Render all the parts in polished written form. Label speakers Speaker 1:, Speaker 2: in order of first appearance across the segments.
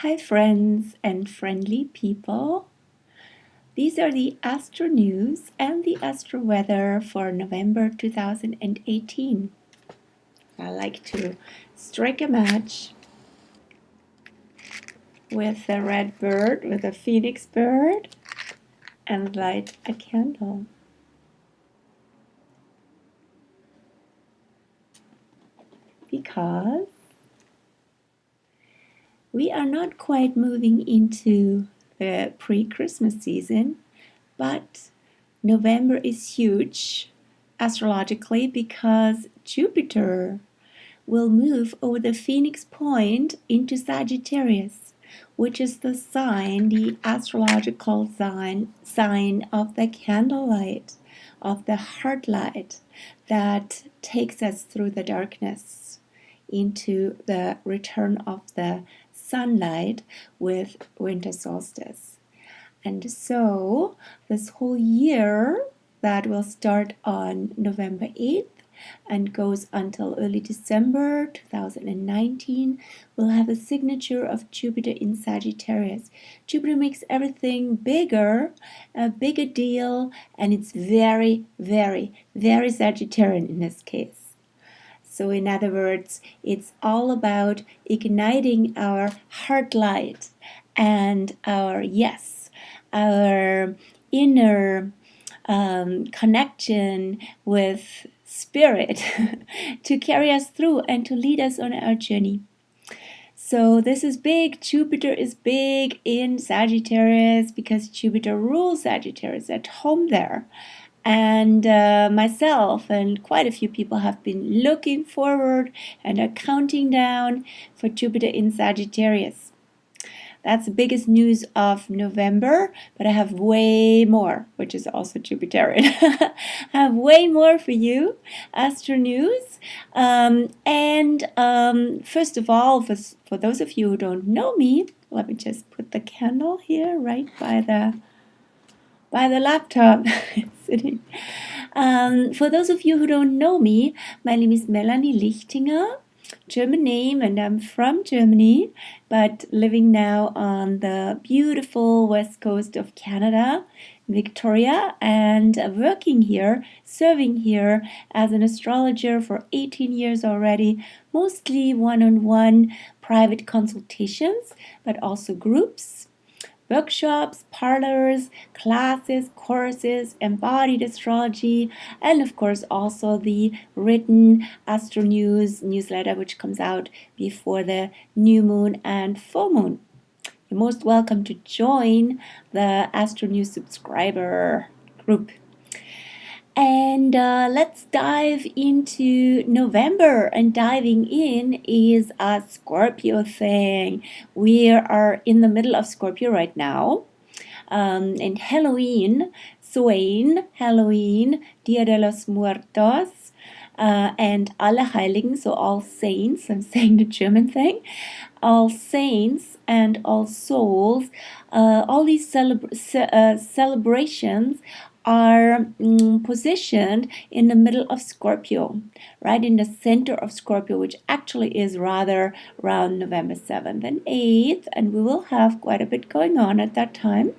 Speaker 1: Hi friends and friendly people. These are the Astro News and the Astro Weather for November 2018. I like to strike a match with a red bird, with a phoenix bird, and light a candle. Because we are not quite moving into the pre-Christmas season, but November is huge astrologically because Jupiter will move over the Phoenix Point into Sagittarius, which is the sign, the astrological sign of the candlelight, of the heart light that takes us through the darkness into the return of the sunlight with winter solstice. And so this whole year that will start on November 8th and goes until early December 2019 will have a signature of Jupiter in Sagittarius. Jupiter makes everything bigger, a bigger deal, and it's very, very, very Sagittarian in this case. So in other words, it's all about igniting our heart light and our inner connection with spirit to carry us through and to lead us on our journey. So this is big. Jupiter is big in Sagittarius because Jupiter rules Sagittarius at home there. And myself and quite a few people have been looking forward and are counting down for Jupiter in Sagittarius. That's the biggest news of November, but I have way more, which is also Jupiterian. I have way more for you, Astro News. First of all, for those of you who don't know me, let me just put the candle here right by the laptop sitting. For those of you who don't know me, my name is Melanie Lichtinger. German name, and I'm from Germany, but living now on the beautiful west coast of Canada, Victoria, and working here, serving here as an astrologer for 18 years already, mostly one-on-one private consultations, but also groups, workshops, parlors, classes, courses, embodied astrology, and of course also the written Astro News newsletter, which comes out before the new moon and full moon. You're most welcome to join the Astro News subscriber group. And let's dive into November, and diving in is a Scorpio thing. We are in the middle of Scorpio right now, and Halloween, Dia de los Muertos, and Allerheiligen, so All Saints, I'm saying the German thing, All Saints and All Souls, all these celebrations are positioned in the middle of Scorpio, right in the center of Scorpio, which actually is rather around November 7th and 8th, and we will have quite a bit going on at that time.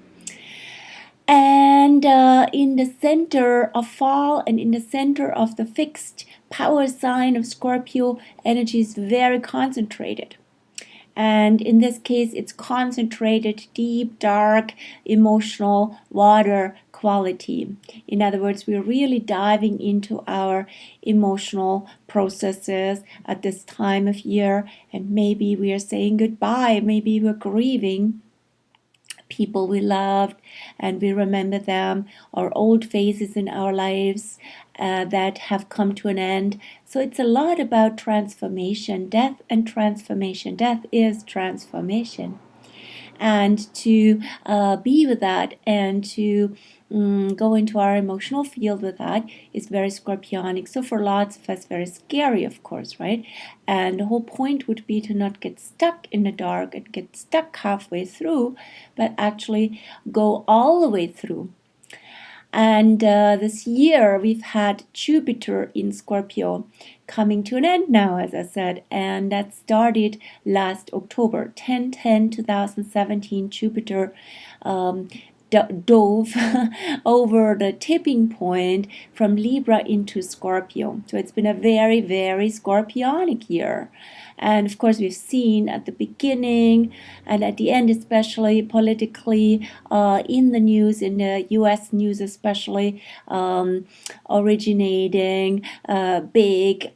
Speaker 1: And in the center of fall and in the center of the fixed power sign of Scorpio, energy is very concentrated. And in this case, it's concentrated, deep, dark, emotional, water quality. In other words, we're really diving into our emotional processes at this time of year. And maybe we are saying goodbye. Maybe we're grieving people we loved and we remember them, or old phases in our lives that have come to an end. So it's a lot about transformation, death and transformation. Death is transformation. And to be with that and to go into our emotional field with that is very scorpionic. So for lots of us, very scary, of course, right? And the whole point would be to not get stuck in the dark and get stuck halfway through, but actually go all the way through. And this year we've had Jupiter in Scorpio coming to an end now, as I said, and that started last October, 10/10/2017. Jupiter dove over the tipping point from Libra into Scorpio. So it's been a very, very Scorpionic year. And of course, we've seen at the beginning and at the end, especially politically, in the news, in the US news especially, originating big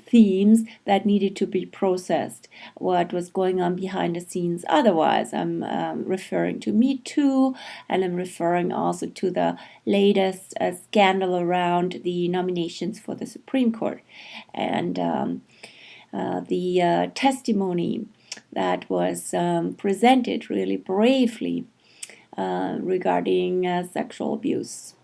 Speaker 1: themes that needed to be processed. What was going on behind the scenes otherwise. I'm referring to Me Too, and I'm referring also to the latest scandal around the nominations for the Supreme Court. And the testimony that was presented really bravely regarding sexual abuse.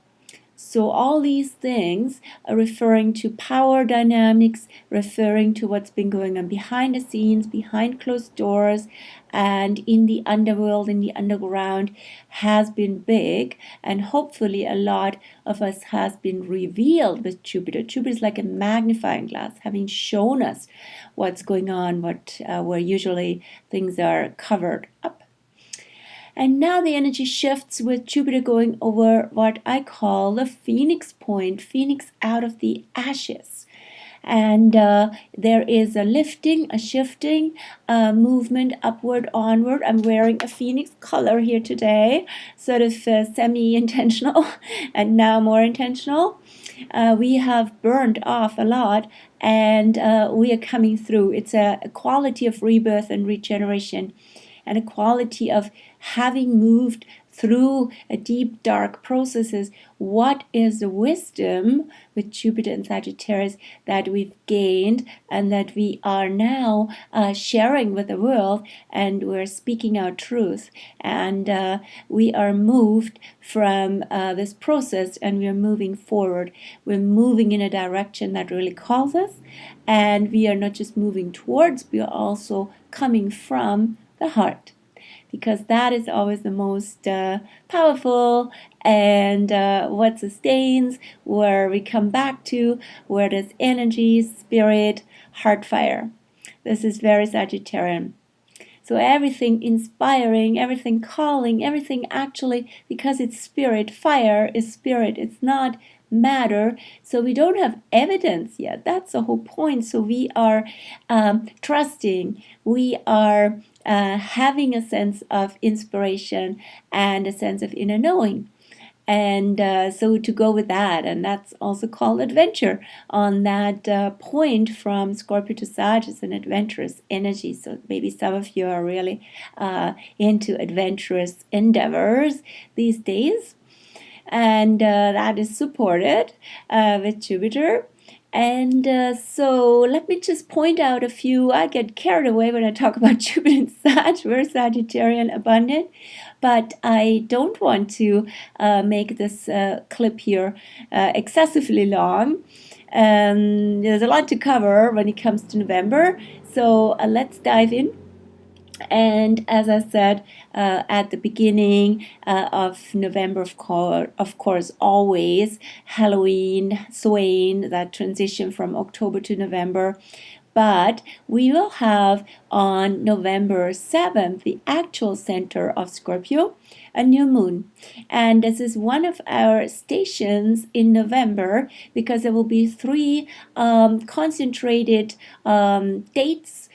Speaker 1: So all these things are referring to power dynamics, referring to what's been going on behind the scenes, behind closed doors, and in the underworld, in the underground, has been big, and hopefully a lot of us has been revealed with Jupiter. Jupiter is like a magnifying glass, having shown us what's going on, where usually things are covered up. And now the energy shifts with Jupiter going over what I call the Phoenix point, Phoenix out of the ashes. And there is a lifting, a shifting, movement upward, onward. I'm wearing a Phoenix color here today, sort of semi-intentional and now more intentional. We have burned off a lot, and we are coming through. It's a quality of rebirth and regeneration, and a quality of having moved through a deep, dark processes. What is the wisdom with Jupiter and Sagittarius that we've gained and that we are now sharing with the world, and we're speaking our truth, and we are moved from this process, and we're moving forward. We're moving in a direction that really calls us, and we are not just moving towards, we are also coming from the heart, because that is always the most powerful, and what sustains, where we come back to, where there's energy, spirit, heart fire. This is very Sagittarian. So everything inspiring, everything calling, everything actually, because it's spirit, fire is spirit, it's not matter. So we don't have evidence yet. That's the whole point. So we are trusting, we are having a sense of inspiration and a sense of inner knowing. And so to go with that, and that's also called adventure. On that point from Scorpio to Sag is an adventurous energy. So maybe some of you are really into adventurous endeavors these days. And that is supported with Jupiter. And so let me just point out a few. I get carried away when I talk about Jupiter and Sag. We're Sagittarian abundant, but I don't want to make this clip here excessively long. There's a lot to cover when it comes to November, so let's dive in. And as I said at the beginning of November, of course, always Halloween, Samhain, that transition from October to November. But we will have on November 7th, the actual center of Scorpio, a new moon. And this is one of our stations in November, because there will be three concentrated dates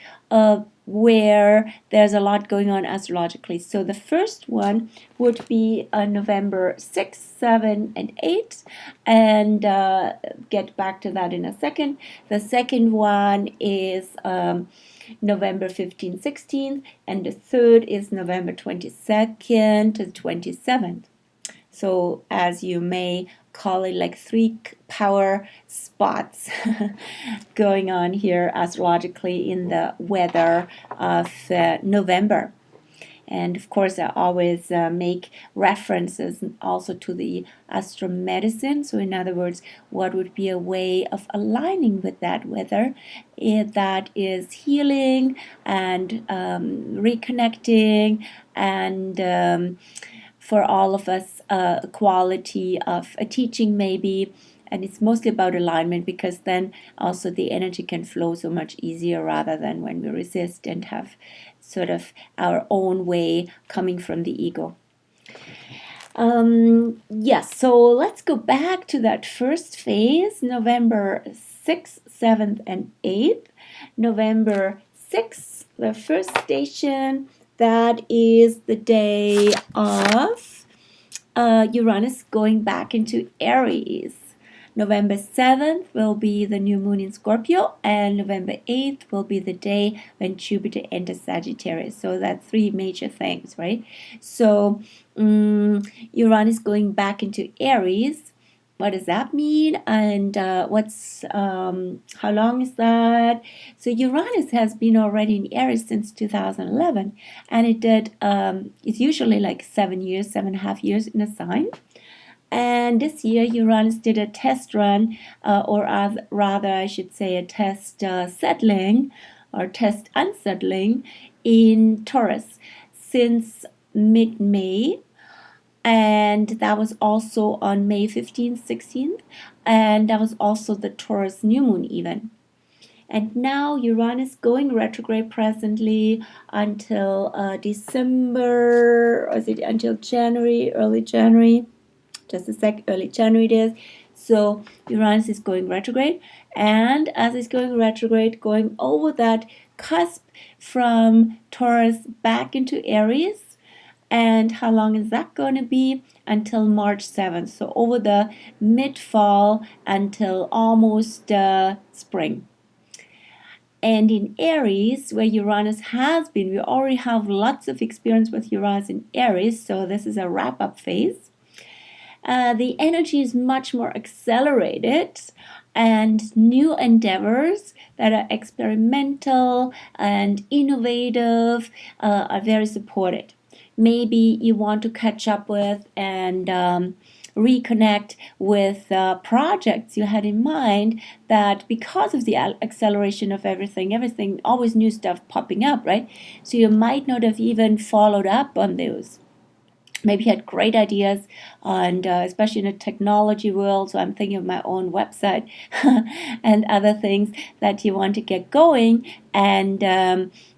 Speaker 1: where there's a lot going on astrologically. So the first one would be November 6, 7, and 8, and get back to that in a second. The second one is November 15, 16, and the third is November 22nd to 27th. So as you may call it, like three power spots going on here astrologically in the weather of November. And of course, I always make references also to the Astro Medicine. So in other words, what would be a way of aligning with that weather that is healing and reconnecting and for all of us a quality of a teaching maybe, and it's mostly about alignment, because then also the energy can flow so much easier rather than when we resist and have sort of our own way coming from the ego. Yes, so let's go back to that first phase, November 6th, 7th, and 8th. November 6th, the first station, that is the day of Uranus going back into Aries. November 7th will be the new moon in Scorpio, and November 8th will be the day when Jupiter enters Sagittarius. So that's three major things, right? So Uranus going back into Aries. What does that mean? And how long is that? So Uranus has been already in Aries since 2011, and it's usually like 7.5 years in a sign. And this year, Uranus did a test run, or rather, I should say, a test settling or test unsettling in Taurus since mid-May. And that was also on May 15th, 16th. And that was also the Taurus new moon even. And now Uranus going retrograde presently until December, or is it until January, early January? Just a sec, early January it is. So Uranus is going retrograde, and as it's going retrograde, going over that cusp from Taurus back into Aries. And how long is that going to be? Until March 7th. So over the mid-fall until almost spring. And in Aries, where Uranus has been, we already have lots of experience with Uranus in Aries, so this is a wrap-up phase. The energy is much more accelerated, and new endeavors that are experimental and innovative are very supported. Maybe you want to catch up with and reconnect with projects you had in mind that, because of the acceleration of everything, always new stuff popping up, right? So you might not have even followed up on those. Maybe you had great ideas, and especially in the technology world, so I'm thinking of my own website and other things that you want to get going and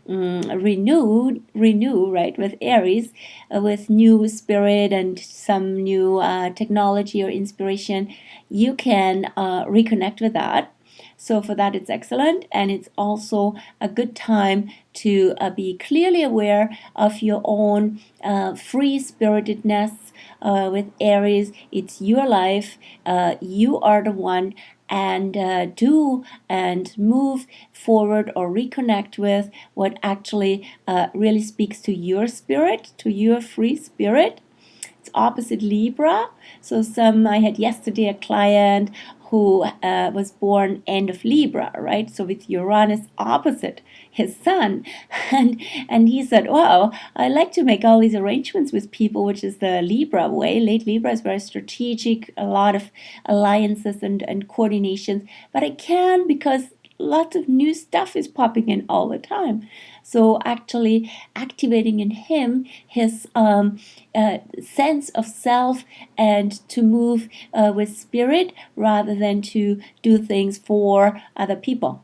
Speaker 1: renew, right, with Aries, with new spirit and some new technology or inspiration. You can reconnect with that. So for that, it's excellent, and it's also a good time to be clearly aware of your own free-spiritedness with Aries. It's your life. You are the one, and do and move forward or reconnect with what actually really speaks to your spirit, to your free spirit. It's opposite Libra. So I had yesterday a client who was born end of Libra, right? So with Uranus opposite his sun. And he said, wow, I like to make all these arrangements with people, which is the Libra way. Late Libra is very strategic, a lot of alliances and coordinations. But I can, because lots of new stuff is popping in all the time. So actually activating in him his sense of self, and to move with spirit rather than to do things for other people.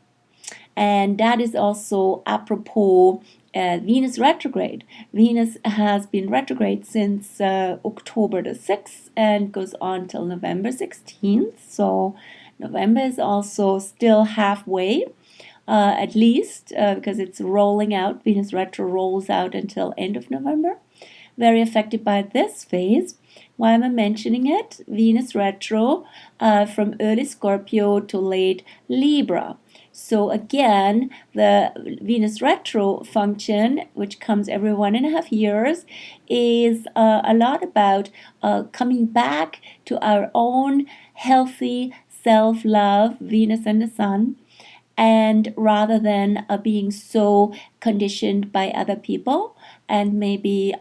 Speaker 1: And that is also apropos Venus retrograde. Venus has been retrograde since October the 6th and goes on till November 16th. So November is also still halfway, at least, because it's rolling out. Venus retro rolls out until end of November. Very affected by this phase. Why am I mentioning it? Venus retro from early Scorpio to late Libra. So again, the Venus retro function, which comes every 1.5 years, is a lot about coming back to our own healthy self-love, Venus and the Sun, and rather than being so conditioned by other people and maybe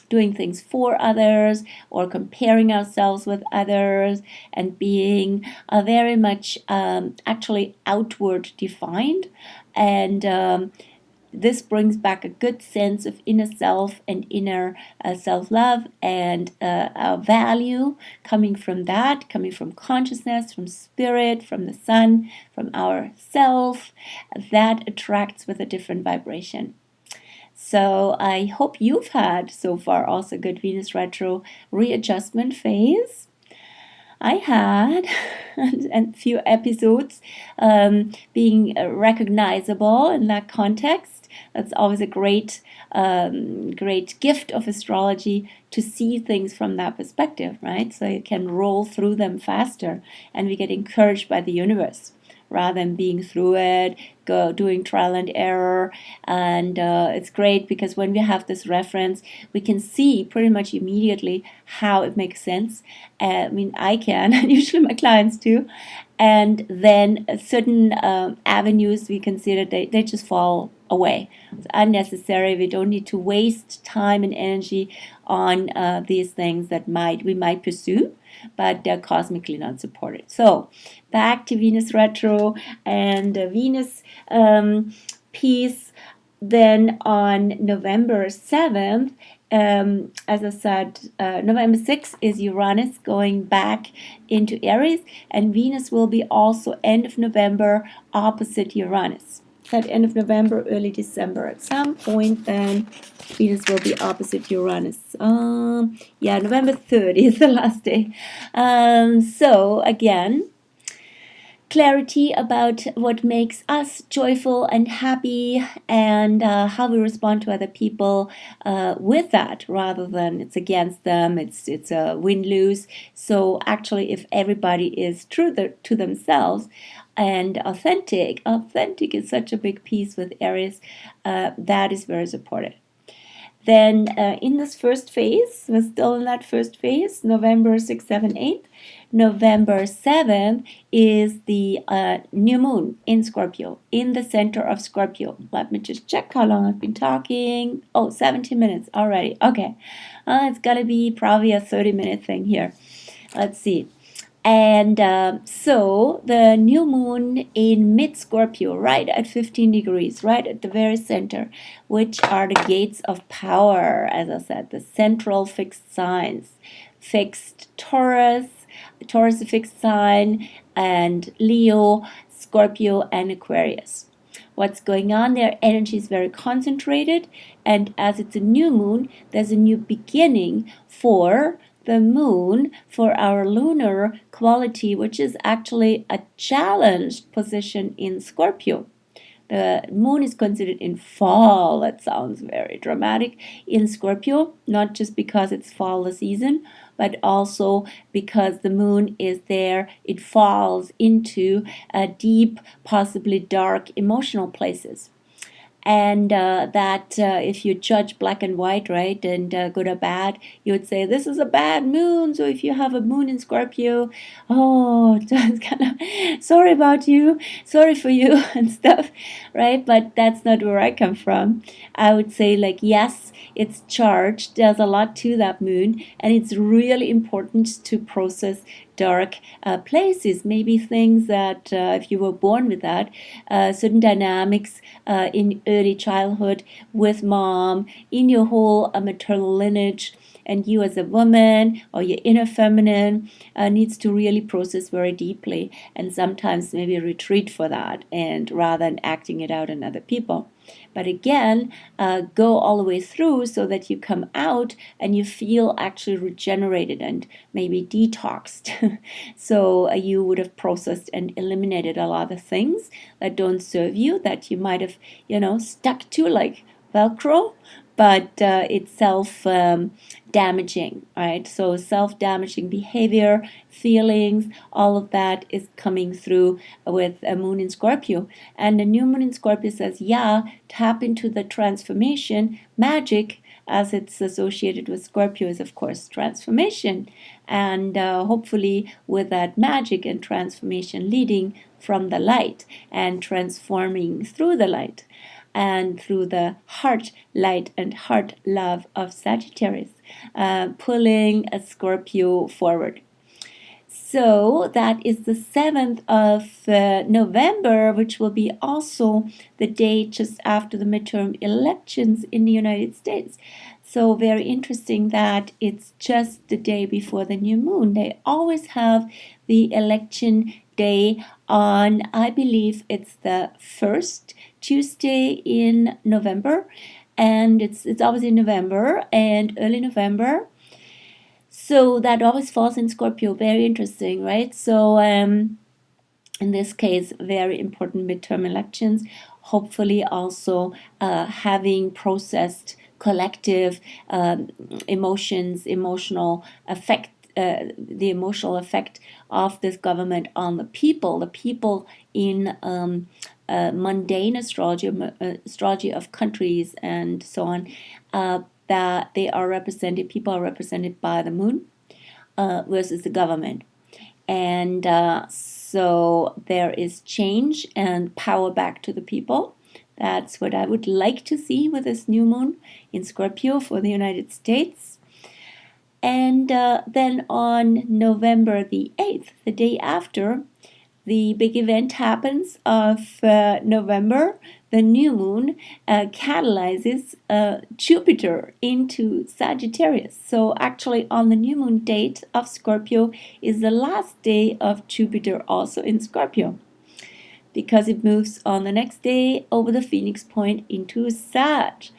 Speaker 1: doing things for others or comparing ourselves with others and being very much actually outward defined and this brings back a good sense of inner self and inner self-love and value coming from that, coming from consciousness, from spirit, from the sun, from our self. That attracts with a different vibration. So I hope you've had so far also good Venus retro readjustment phase. I had a few episodes being recognizable in that context. That's always a great gift of astrology, to see things from that perspective, right? So you can roll through them faster, and we get encouraged by the universe rather than being through it, doing trial and error. And it's great because when we have this reference, we can see pretty much immediately how it makes sense. I mean, I can, and usually my clients do. And then certain avenues we consider, they just fall away. It's unnecessary. We don't need to waste time and energy on these things that we might pursue, but they're cosmically not supported. So back to Venus retro and Venus piece. Then on November 7th, as I said, November 6th is Uranus going back into Aries, and Venus will be also end of November opposite Uranus. At end of November, early December. At some point then, Venus will be opposite Uranus. November 3rd is the last day. So again, clarity about what makes us joyful and happy, and how we respond to other people with that, rather than it's against them, it's a win-lose. So actually, if everybody is true to themselves and authentic is such a big piece with Aries, that is very supportive. Then in this first phase, we're still in that first phase, November 6th, 7th, 8th. November 7th is the new moon in Scorpio, in the center of Scorpio. Let me just check how long I've been talking. 17 minutes already. Okay. It's going to be probably a 30-minute thing here. Let's see. And so the new moon in mid-Scorpio, right at 15 degrees, right at the very center, which are the gates of power, as I said, the central fixed signs. Fixed Taurus a fixed sign, and Leo, Scorpio, and Aquarius. What's going on there? Energy is very concentrated, and as it's a new moon, there's a new beginning for the moon, for our lunar quality, which is actually a challenged position in Scorpio. The moon is considered in fall. That sounds very dramatic in Scorpio, not just because it's fall the season, but also because the moon is there. It falls into deep, possibly dark emotional places. And that if you judge black and white, right, and good or bad, you would say this is a bad moon. So if you have a moon in Scorpio, it's kind of sorry about you, sorry for you and stuff, right? But that's not where I come from. I would say, like, yes, it's charged. There's a lot to that moon, and it's really important to process dark places, maybe things that if you were born with that, certain dynamics in early childhood with mom, in your whole maternal lineage, and you as a woman or your inner feminine needs to really process very deeply, and sometimes maybe retreat for that, and rather than acting it out on other people. But again, go all the way through so that you come out and you feel actually regenerated and maybe detoxed. So you would have processed and eliminated a lot of things that don't serve you, that you might have, stuck to like Velcro, but it's self-damaging, right? So self-damaging behavior, feelings, all of that is coming through with a moon in Scorpio. And the new moon in Scorpio says, tap into the transformation. Magic, as it's associated with Scorpio, is of course transformation. And hopefully with that magic and transformation leading from the light and transforming through the light, and through the heart light and heart love of Sagittarius, pulling a Scorpio forward. So that is the 7th of November, which will be also the day just after the midterm elections in the United States. So very interesting that it's just the day before the new moon. They always have the election day on, I believe it's the first Tuesday in November, and it's always in November and early November. So that always falls in Scorpio. Very interesting, right? So in this case, very important midterm elections. Hopefully also having processed collective emotions, emotional effect, the emotional effect of this government on the people in mundane astrology, astrology of countries and so on, that they are represented, people are represented by the moon versus the government. And so there is change and power back to the people. That's what I would like to see with this new moon in Scorpio for the United States. And then on November the 8th, the day after, the big event happens of November. The new moon catalyzes Jupiter into Sagittarius. So actually on the new moon date of Scorpio is the last day of Jupiter also in Scorpio, because it moves on the next day over the Phoenix point into Sag.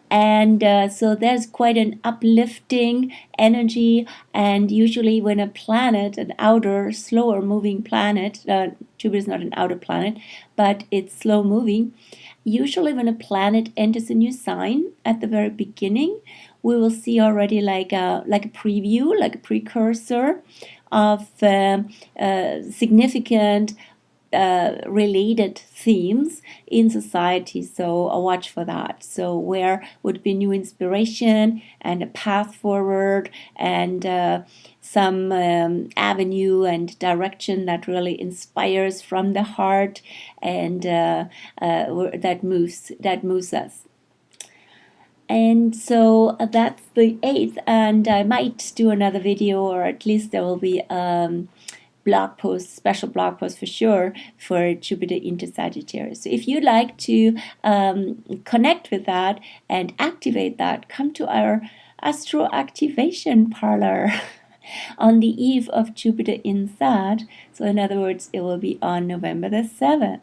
Speaker 1: And so there's quite an uplifting energy. And usually when a planet, an outer, slower moving planet, Jupiter is not an outer planet, but it's slow moving. Usually when a planet enters a new sign at the very beginning, we will see already like a preview, like a precursor of significant related themes in society. So I'll watch for that. So where would be new inspiration and a path forward and some avenue and direction that really inspires from the heart and that moves us. And so that's the 8th, and I might do another video, or at least there will be blog post, special blog post for sure, for Jupiter into Sagittarius. So if you'd like to connect with that and activate that, come to our Astro Activation Parlour on the eve of Jupiter in Sag. So in other words, it will be on November the 7th.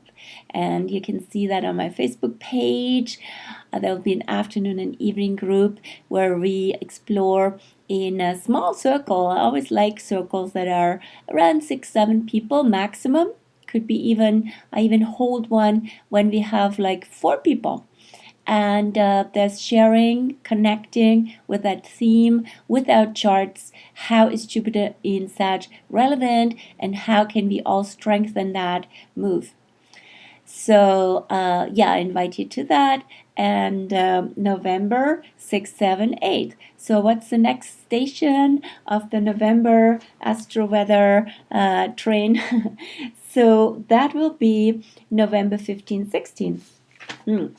Speaker 1: And you can see that on my Facebook page. There will be an afternoon and evening group where we explore in a small circle. I always like circles that are around 6-7 people maximum. Could be I even hold one when we have like 4 people. And there's sharing, connecting with that theme, with our charts. How is Jupiter in Sag relevant, and how can we all strengthen that move? So I invite you to that. And November 6th, 7th, 8th. So what's the next station of the November Astro Weather train? So that will be November 15th, 16th.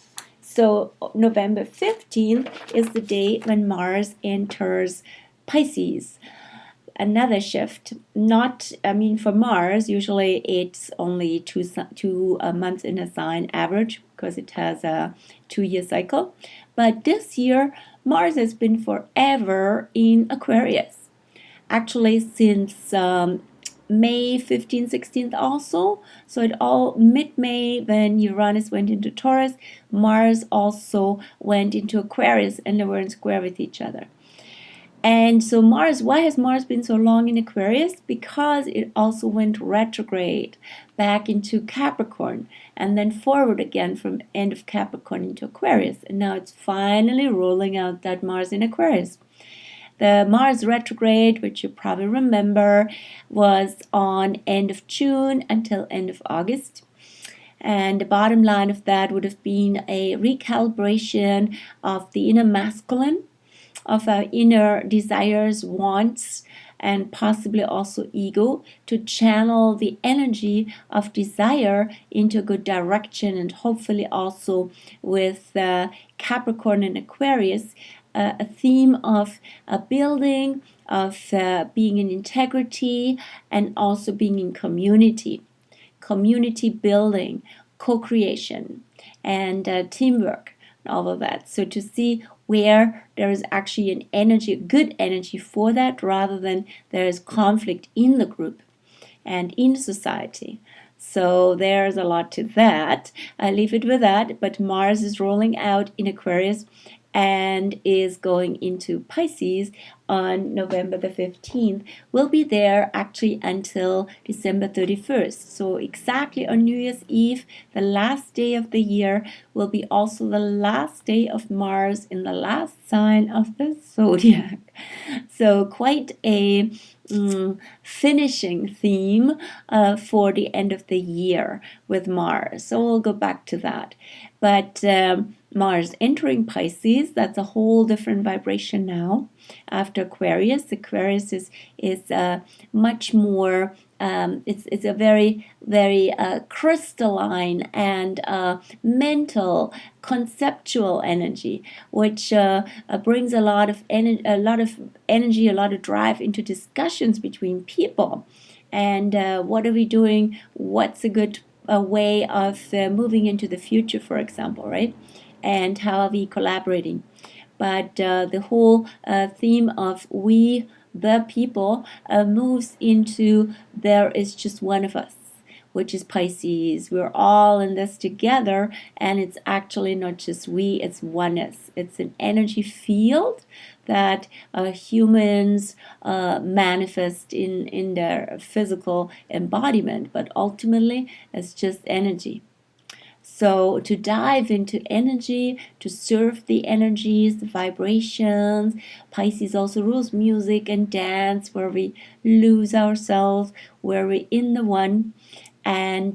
Speaker 1: So November 15th is the day when Mars enters Pisces. Another shift. For Mars, usually it's only two months in a sign average, because it has a 2-year cycle. But this year, Mars has been forever in Aquarius. Actually, since May 15th, 16th also. So it all mid-May, when Uranus went into Taurus, Mars also went into Aquarius, and they were in square with each other. And so Mars, why has Mars been so long in Aquarius? Because it also went retrograde back into Capricorn and then forward again from end of Capricorn into Aquarius. And now it's finally rolling out that Mars in Aquarius. The Mars retrograde, which you probably remember, was on end of June until end of August. And the bottom line of that would have been a recalibration of the inner masculine, of our inner desires, wants, and possibly also ego, to channel the energy of desire into a good direction, and hopefully also with Capricorn and Aquarius a theme of building, of being in integrity, and also being in community building, co-creation, and teamwork, and all of that. So to see where there is actually an energy, good energy for that, rather than there is conflict in the group and in society. So there's a lot to that. I leave it with that. But Mars is rolling out in Aquarius and is going into Pisces on November the 15th. We'll be there actually until December 31st. So exactly on New Year's Eve, the last day of the year, will be also the last day of Mars in the last sign of the zodiac. So quite a finishing theme for the end of the year with Mars. So we'll go back to that. But Mars entering Pisces, that's a whole different vibration now. After Aquarius, Aquarius is much more, it's a very, very crystalline and mental, conceptual energy, which brings a lot of energy, a lot of drive into discussions between people. And what are we doing? What's a good way of moving into the future, for example, right? And how are we collaborating? But the whole theme of we, the people, moves into there is just one of us, which is Pisces. We're all in this together, and it's actually not just we, it's oneness. It's an energy field that humans manifest in their physical embodiment, but ultimately it's just energy. So to dive into energy, to surf the energies, the vibrations. Pisces also rules music and dance, where we lose ourselves, where we're in the one. And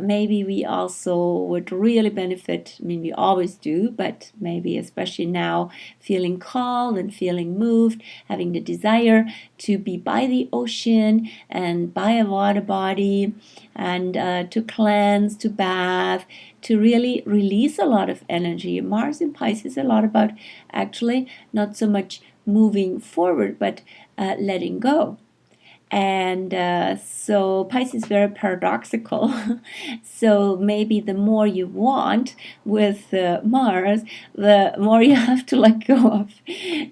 Speaker 1: maybe we also would really benefit, I mean, we always do, but maybe especially now, feeling called and feeling moved, having the desire to be by the ocean and by a water body, and to cleanse, to bath, to really release a lot of energy. Mars in Pisces is a lot about actually not so much moving forward, but letting go. And so Pisces is very paradoxical. So maybe the more you want with Mars, the more you have to let go of.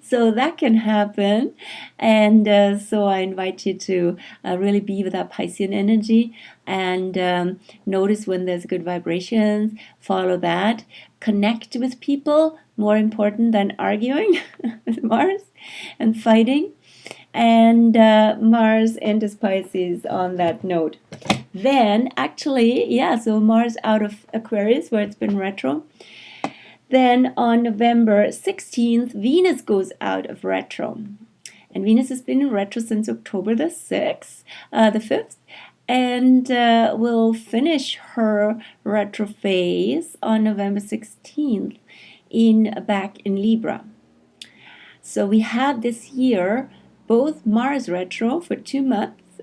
Speaker 1: So that can happen. And so I invite you to really be with that Piscean energy and notice when there's good vibrations, follow that, connect with people, more important than arguing with Mars and fighting. And Mars enters Pisces on that note. Then actually, so Mars out of Aquarius, where it's been retro. Then on November 16th, Venus goes out of retro. And Venus has been in retro since October the 5th. And will finish her retro phase on November 16th back in Libra. So we had this year both Mars retro for 2 months,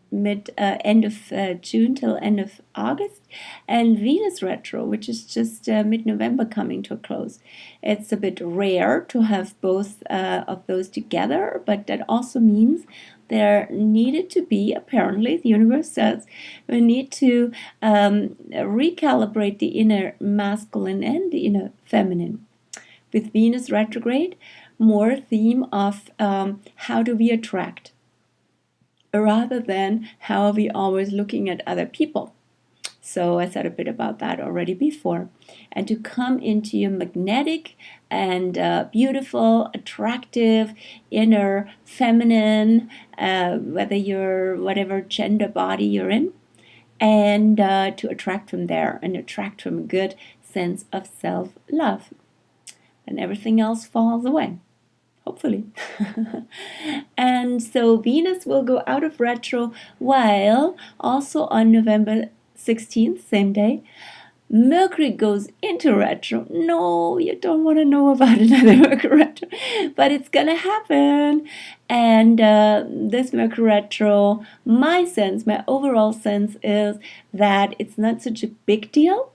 Speaker 1: end of June till end of August, and Venus retro, which is just mid-November coming to a close. It's a bit rare to have both of those together, but that also means there needed to be, apparently, the universe says, we need to recalibrate the inner masculine and the inner feminine. With Venus retrograde, more theme of how do we attract, rather than how are we always looking at other people. So I said a bit about that already before. And to come into your magnetic and beautiful, attractive, inner feminine, whatever gender body you're in, and to attract from there and attract from a good sense of self-love. And everything else falls away. Hopefully. And so Venus will go out of retro, while also on November 16th, same day, Mercury goes into retro. No, you don't want to know about another Mercury retro, but it's going to happen. And this Mercury retro, my overall sense is that it's not such a big deal.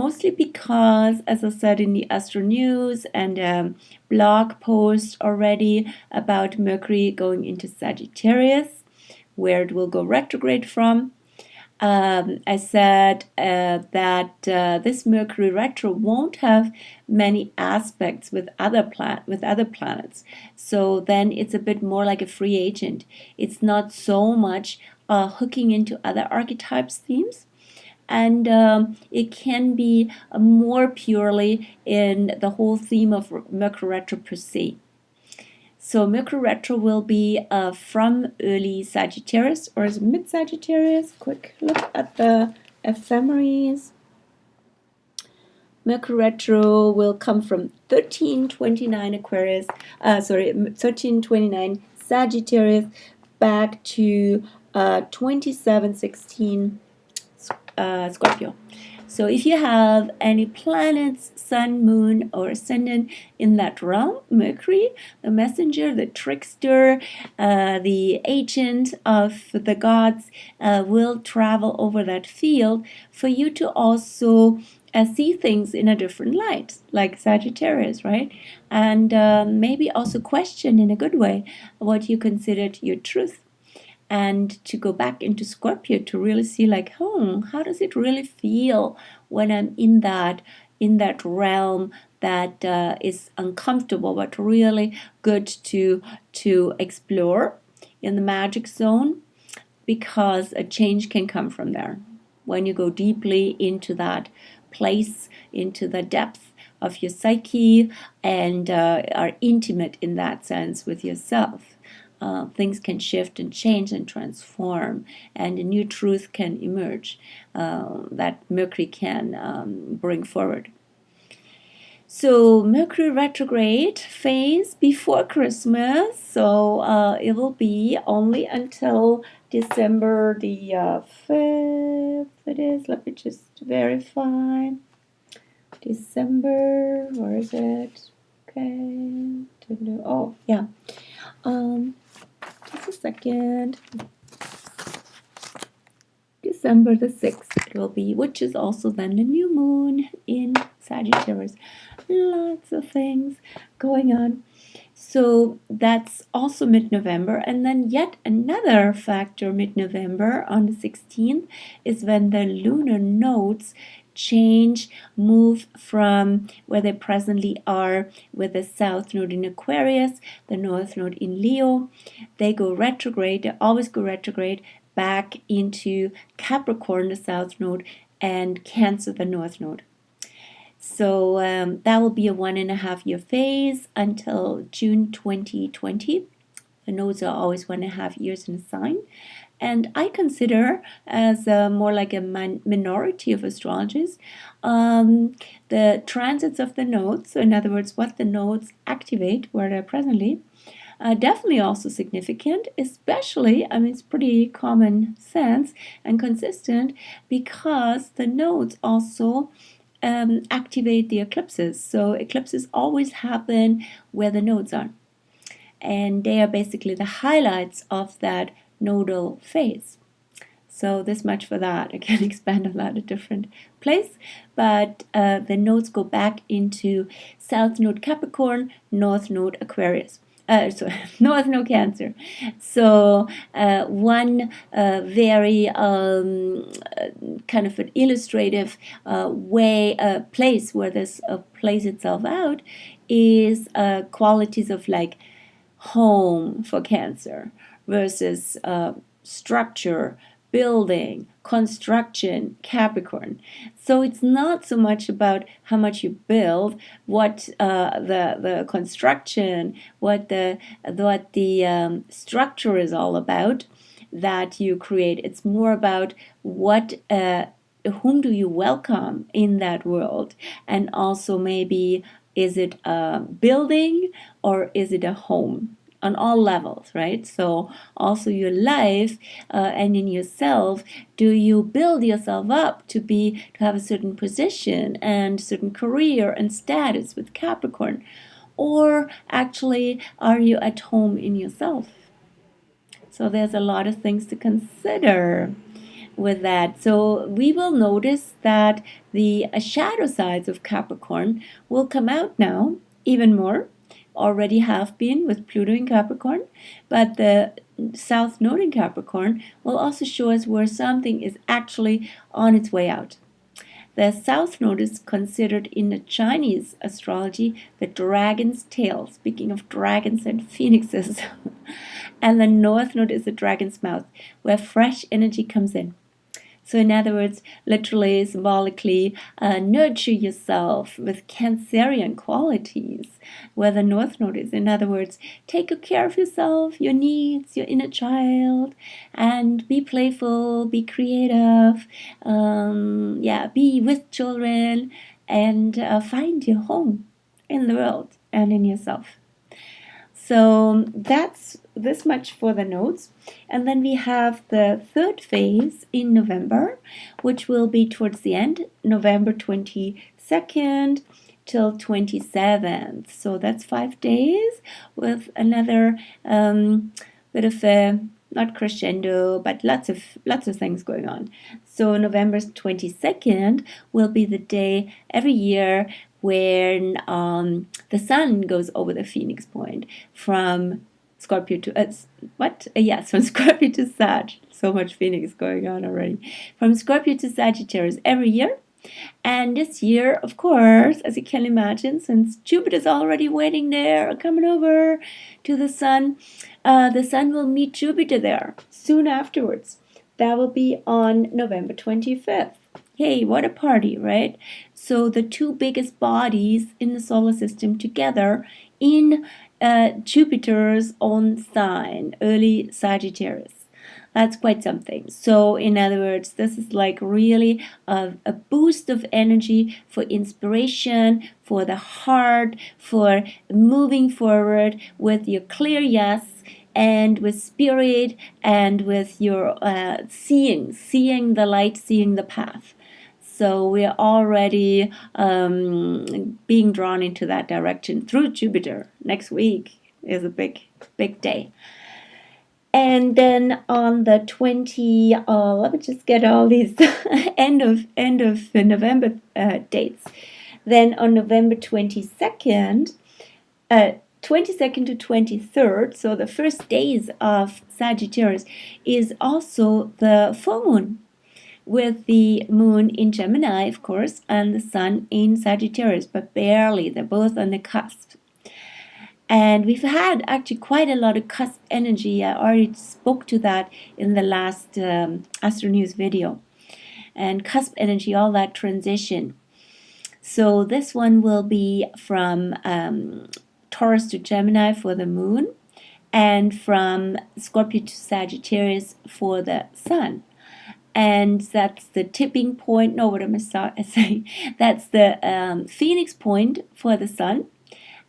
Speaker 1: mostly because, as I said in the Astro News and blog post already about Mercury going into Sagittarius, where it will go retrograde from. I said that this Mercury retro won't have many aspects with other planets, so then it's a bit more like a free agent. It's not so much hooking into other archetypes themes, and it can be more purely in the whole theme of Mercury retro per se. So Mercury retro will be from early Sagittarius or is mid Sagittarius. Quick look at the ephemeris. Mercury retro will come from 1329 Aquarius, 1329 Sagittarius back to 2716 Scorpio. So if you have any planets, sun, moon, or ascendant in that realm, Mercury, the messenger, the trickster, the agent of the gods, will travel over that field for you to also see things in a different light, like Sagittarius, right? And maybe also question in a good way what you considered your truth. And to go back into Scorpio to really see like, how does it really feel when I'm in that realm that is uncomfortable but really good to explore in the magic zone, because a change can come from there when you go deeply into that place, into the depth of your psyche, and are intimate in that sense with yourself. Things can shift and change and transform, and a new truth can emerge that Mercury can bring forward. So Mercury retrograde phase before Christmas, so it will be only until December the 5th. It is, let me just verify. December, where is it? Okay, oh yeah. Just a second. December the 6th it will be, which is also then the new moon in Sagittarius. Lots of things going on. So that's also mid-November. And then yet another factor mid-November on the 16th is when the lunar nodes change, move from where they presently are with the south node in Aquarius, the north node in Leo. They go retrograde, they always go retrograde back into Capricorn, the south node, and Cancer, the north node. So that will be a 1.5 year phase until June 2020. The nodes are always 1.5 years in a sign. And I consider, as more like a minority of astrologers, the transits of the nodes, so in other words, what the nodes activate where they're presently, definitely also significant, especially, I mean, it's pretty common sense and consistent, because the nodes also activate the eclipses. So eclipses always happen where the nodes are, and they are basically the highlights of that nodal phase. So this much for that. I can expand on that at a different place, but the nodes go back into south node Capricorn, north node Aquarius. North node Cancer. So one very kind of an illustrative place where this plays itself out is qualities of like home for Cancer versus structure, building, construction, Capricorn. So it's not so much about how much you build, what the construction, what the structure is all about that you create. It's more about what whom do you welcome in that world, and also maybe is it a building or is it a home? On all levels, right? So also your life and in yourself, do you build yourself up to have a certain position and certain career and status with Capricorn, or actually are you at home in yourself? So there's a lot of things to consider. with that. So we will notice that the shadow sides of Capricorn will come out now even more. Already have been with Pluto in Capricorn, but the South Node in Capricorn will also show us where something is actually on its way out. The South Node is considered in the Chinese astrology the dragon's tail, speaking of dragons and phoenixes. And the North Node is the dragon's mouth, where fresh energy comes in. So in other words, literally, symbolically, nurture yourself with Cancerian qualities, where the North Node is. In other words, take good care of yourself, your needs, your inner child, and be playful, be creative, be with children, and find your home in the world and in yourself. So that's this much for the nodes. And then we have the third phase in November, which will be towards the end, November 22nd till 27th. So that's 5 days with another bit of a, not crescendo, but lots of things going on. So November 22nd will be the day every year when the sun goes over the Phoenix point from Scorpio to from Scorpio to Sag. So much Phoenix going on already. From Scorpio to Sagittarius every year. And this year, of course, as you can imagine, since Jupiter's already waiting there, coming over to the sun will meet Jupiter there soon afterwards. That will be on November 25th. Hey, what a party, right? So the two biggest bodies in the solar system together in Jupiter's own sign, early Sagittarius. That's quite something. So in other words, this is like really a boost of energy for inspiration, for the heart, for moving forward with your clear yes, and with spirit, and with your seeing the light, seeing the path. So we are already being drawn into that direction through Jupiter. Next week is a big day. And then on the let me just get all these end of November dates. Then on November 22nd, 22nd to 23rd, so the first days of Sagittarius, is also the full moon, with the moon in Gemini, of course, and the sun in Sagittarius, but barely. They're both on the cusp. And we've had actually quite a lot of cusp energy. I already spoke to that in the last Astro News video. And cusp energy, all that transition. So this one will be from Taurus to Gemini for the moon, and from Scorpio to Sagittarius for the sun. And that's the tipping point. No, what am I saying? That's the Phoenix point for the sun.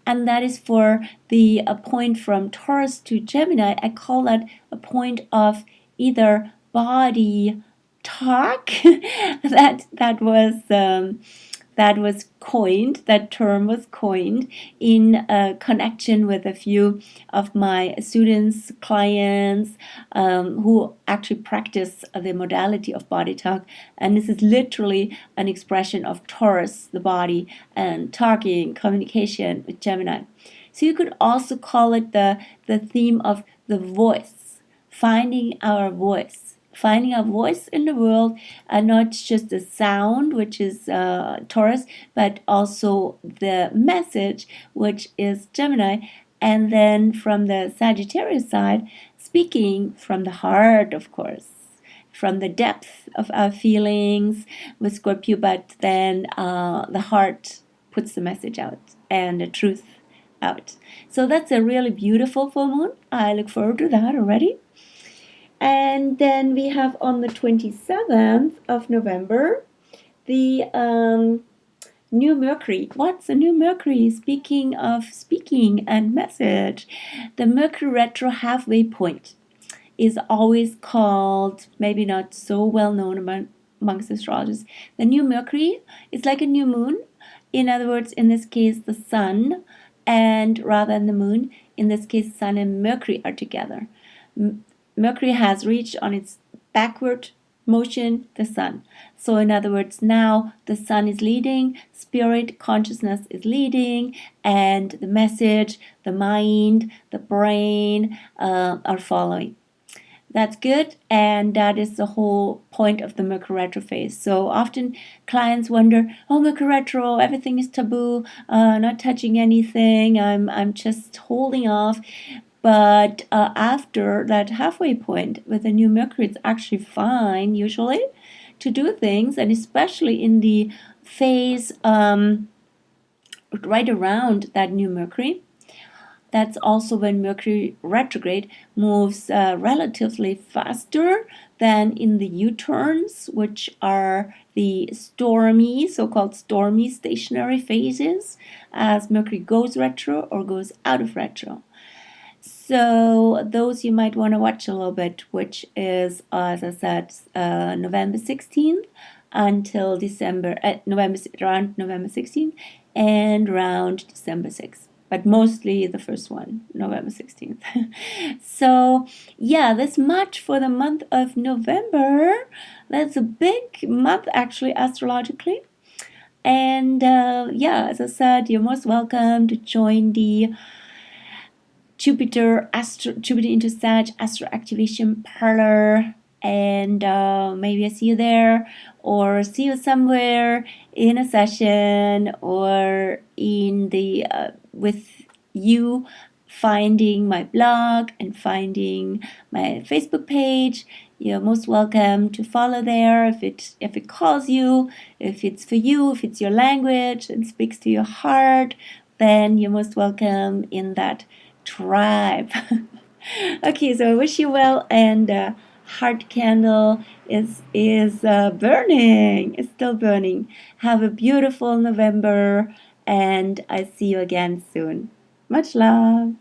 Speaker 1: And that is for the point from Taurus to Gemini. I call that a point of either body talk. That term was coined in connection with a few of my students, clients, who actually practice the modality of body talk. And this is literally an expression of Taurus, the body, and talking, communication with Gemini. So you could also call it the theme of the voice, finding our voice. Finding a voice in the world, not just the sound, which is Taurus, but also the message, which is Gemini. And then from the Sagittarius side, speaking from the heart, of course, from the depth of our feelings with Scorpio, but then the heart puts the message out and the truth out. So that's a really beautiful full moon. I look forward to that already. And then we have on the 27th of November, the new Mercury. What's a new Mercury? Speaking of speaking and message, the Mercury retro halfway point is always called, maybe not so well known amongst astrologers. The new Mercury is like a new moon. In other words, in this case, the sun, and rather than the moon, in this case, sun and Mercury are together. Mercury has reached on its backward motion, the sun. So in other words, now the sun is leading, spirit consciousness is leading, and the message, the mind, the brain are following. That's good, and that is the whole point of the Mercury retro phase. So often clients wonder, oh, Mercury retro, everything is taboo, not touching anything, I'm just holding off. But after that halfway point with the new Mercury, it's actually fine usually to do things, and especially in the phase right around that new Mercury. That's also when Mercury retrograde moves relatively faster than in the U-turns, which are the stormy, so-called stormy stationary phases, as Mercury goes retro or goes out of retro. So those you might want to watch a little bit, which is, as I said, November 16th until around November 16th and around December 6th. But mostly the first one, November 16th. So yeah, that's much for the month of November. That's a big month actually astrologically. And yeah, as I said, you're most welcome to join the Jupiter into SAG Astro Activation Parlour, and maybe I see you there, or see you somewhere in a session, or in the with you finding my blog and finding my Facebook page. You're most welcome to follow there if it calls you, if it's for you, if it's your language and speaks to your heart, then you're most welcome in that tribe. Okay, so I wish you well, and heart candle is burning. It's still burning. Have a beautiful November, and I see you again soon. Much love.